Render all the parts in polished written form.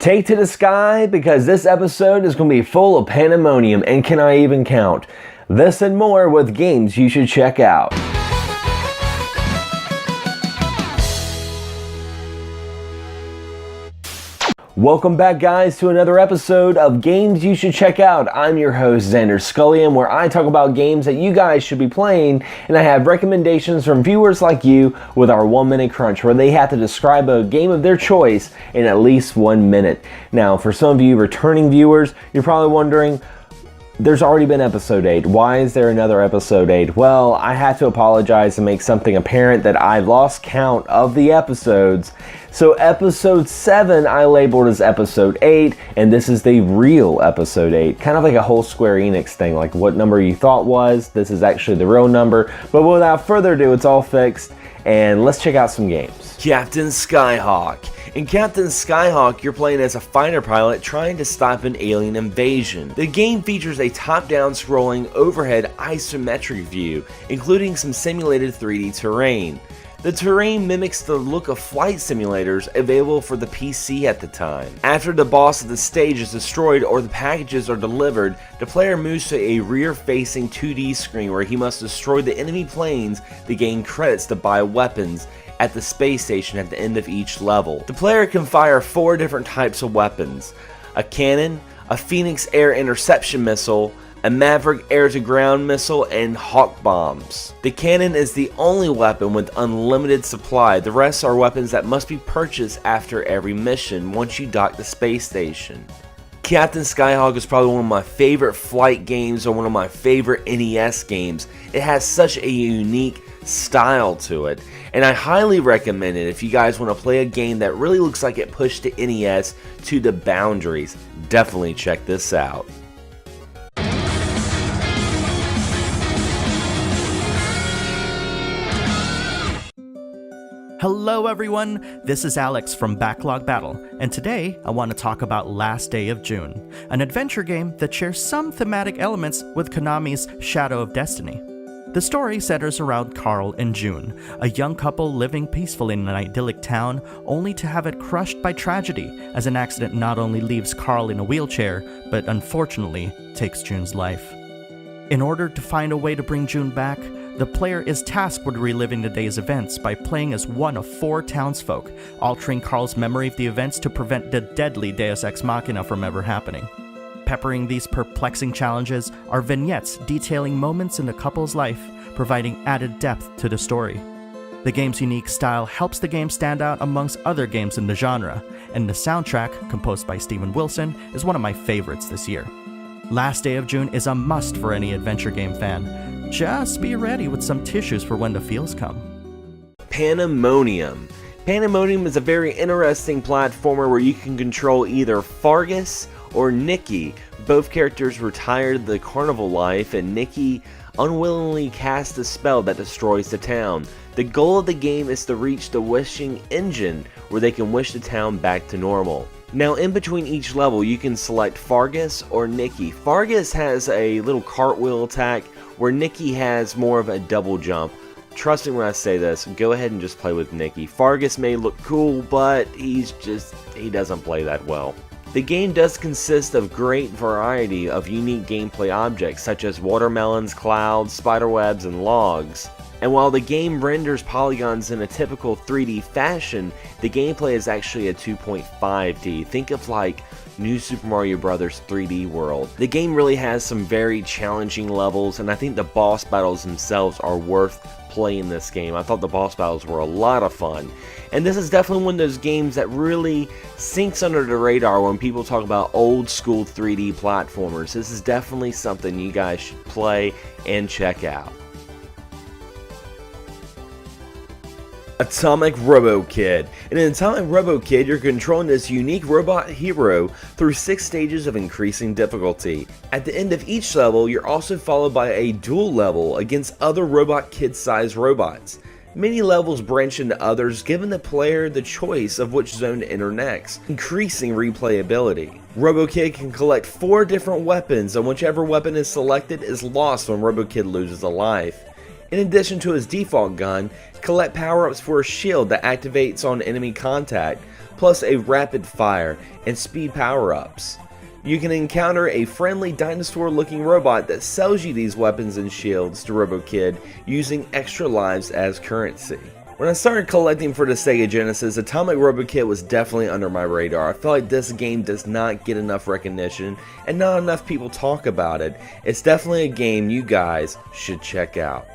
Take to the sky because this episode is going to be full of pandemonium, and can I even count? This and more with games you should check out. Welcome back, guys, to another episode of Games You Should Check Out. I'm your host, Xander Skullion, where I talk about games that you guys should be playing, and I have recommendations from viewers like you with our 1 minute crunch, where they have to describe a game of their choice in at least 1 minute. Now, for some of you returning viewers, you're probably wondering, there's already been episode 8. Why is there another episode 8? Well, I had to apologize and make something apparent that I've lost count of the episodes. So episode 7 I labeled as episode 8, and this is the real episode 8. Kind of like a whole Square Enix thing, like what number you thought was, this is actually the real number. But without further ado, it's all fixed, and let's check out some games. Captain Skyhawk. In Captain Skyhawk, you're playing as a fighter pilot trying to stop an alien invasion. The game features a top-down scrolling overhead isometric view, including some simulated 3D terrain. The terrain mimics the look of flight simulators available for the PC at the time. After the boss of the stage is destroyed or the packages are delivered, the player moves to a rear-facing 2D screen where he must destroy the enemy planes to gain credits to buy weapons at the space station at the end of each level. The player can fire 4 different types of weapons: a cannon, a Phoenix air interception missile, a Maverick air-to-ground missile, and Hawk bombs. The cannon is the only weapon with unlimited supply. The rest are weapons that must be purchased after every mission once you dock the space station. Captain Skyhawk is probably one of my favorite flight games, or one of my favorite NES games. It has such a unique style to it, and I highly recommend it if you guys want to play a game that really looks like it pushed the NES to the boundaries. Definitely check this out. Hello everyone, this is Alex from Backlog Battle, and today I want to talk about Last Day of June, an adventure game that shares some thematic elements with Konami's Shadow of Destiny. The story centers around Carl and June, a young couple living peacefully in an idyllic town, only to have it crushed by tragedy as an accident not only leaves Carl in a wheelchair, but unfortunately takes June's life. In order to find a way to bring June back, the player is tasked with reliving the day's events by playing as one of 4 townsfolk, altering Carl's memory of the events to prevent the deadly Deus Ex Machina from ever happening. Peppering these perplexing challenges are vignettes detailing moments in the couple's life, providing added depth to the story. The game's unique style helps the game stand out amongst other games in the genre, and the soundtrack, composed by Steven Wilson, is one of my favorites this year. Last Day of June is a must for any adventure game fan. Just be ready with some tissues for when the feels come. Pandemonium. Pandemonium is a very interesting platformer where you can control either Fargus or Nikki. Both characters retired the carnival life, and Nikki unwillingly casts a spell that destroys the town. The goal of the game is to reach the wishing engine, where they can wish the town back to normal. Now, in between each level, you can select Fargus or Nikki. Fargus has a little cartwheel attack, where Nikki has more of a double jump. Trust me when I say this, go ahead and just play with Nikki. Fargus may look cool, but he doesn't play that well. The game does consist of great variety of unique gameplay objects, such as watermelons, clouds, spiderwebs, and logs. And while the game renders polygons in a typical 3D fashion, the gameplay is actually a 2.5D. Think of like New Super Mario Bros. 3D World. The game really has some very challenging levels, and I think the boss battles themselves are worth playing this game. I thought the boss battles were a lot of fun. And this is definitely one of those games that really sinks under the radar when people talk about old school 3D platformers. This is definitely something you guys should play and check out. Atomic Robo Kid. In Atomic Robo Kid, you're controlling this unique robot hero through 6 stages of increasing difficulty. At the end of each level, you're also followed by a duel level against other Robot Kid-sized robots. Many levels branch into others, giving the player the choice of which zone to enter next, increasing replayability. Robo Kid can collect 4 different weapons, and whichever weapon is selected is lost when Robo Kid loses a life. In addition to his default gun, collect power-ups for a shield that activates on enemy contact, plus a rapid fire and speed power-ups. You can encounter a friendly dinosaur-looking robot that sells you these weapons and shields to Robo Kid using extra lives as currency. When I started collecting for the Sega Genesis, Atomic Robo Kid was definitely under my radar. I feel like this game does not get enough recognition and not enough people talk about it. It's definitely a game you guys should check out.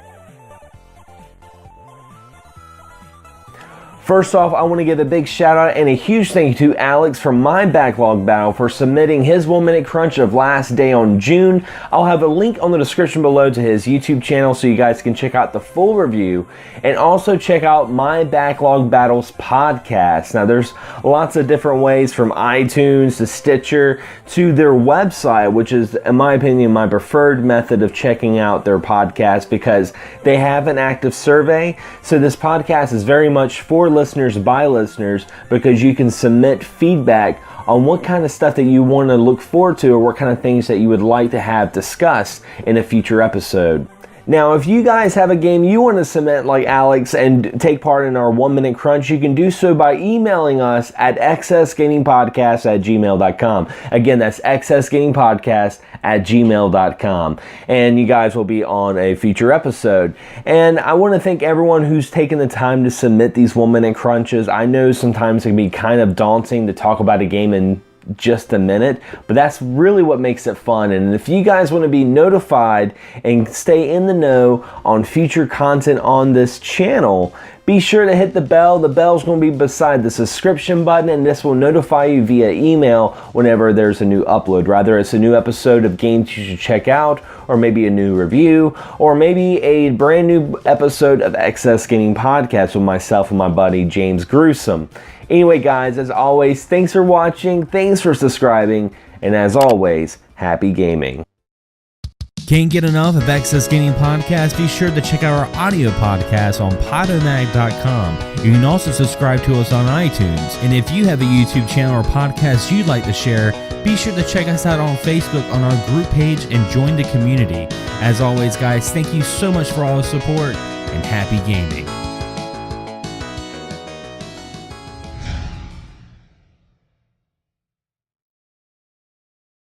First off, I want to give a big shout out and a huge thank you to Alex from my Backlog Battle for submitting his 1 minute crunch of last day on June. I'll have a link on the description below to his YouTube channel so you guys can check out the full review and also check out my Backlog Battles podcast. Now there's lots of different ways from iTunes to Stitcher to their website, which is in my opinion my preferred method of checking out their podcast because they have an active survey. So this podcast is very much for listeners by listeners because you can submit feedback on what kind of stuff that you want to look forward to or what kind of things that you would like to have discussed in a future episode. Now, if you guys have a game you want to submit like Alex and take part in our 1 minute crunch, you can do so by emailing us at xsgamingpodcast@gmail.com. Again, that's xsgamingpodcast@gmail.com. And you guys will be on a future episode. And I want to thank everyone who's taken the time to submit these 1 minute crunches. I know sometimes it can be kind of daunting to talk about a game in just a minute, but that's really what makes it fun. And if you guys want to be notified and stay in the know on future content on this channel, be sure to hit the bell. The bell's going to be beside the subscription button, and this will notify you via email whenever there's a new upload. Rather it's a new episode of games you should check out, or maybe a new review, or maybe a brand new episode of XS Gaming Podcast with myself and my buddy James Gruesome. Anyway guys, as always, thanks for watching, thanks for subscribing, and as always, happy gaming. Can't get enough of XS Gaming Podcast? Be sure to check out our audio podcast on podomag.com. You can also subscribe to us on iTunes. And if you have a YouTube channel or podcast you'd like to share, be sure to check us out on Facebook on our group page and join the community. As always guys, thank you so much for all the support and happy gaming.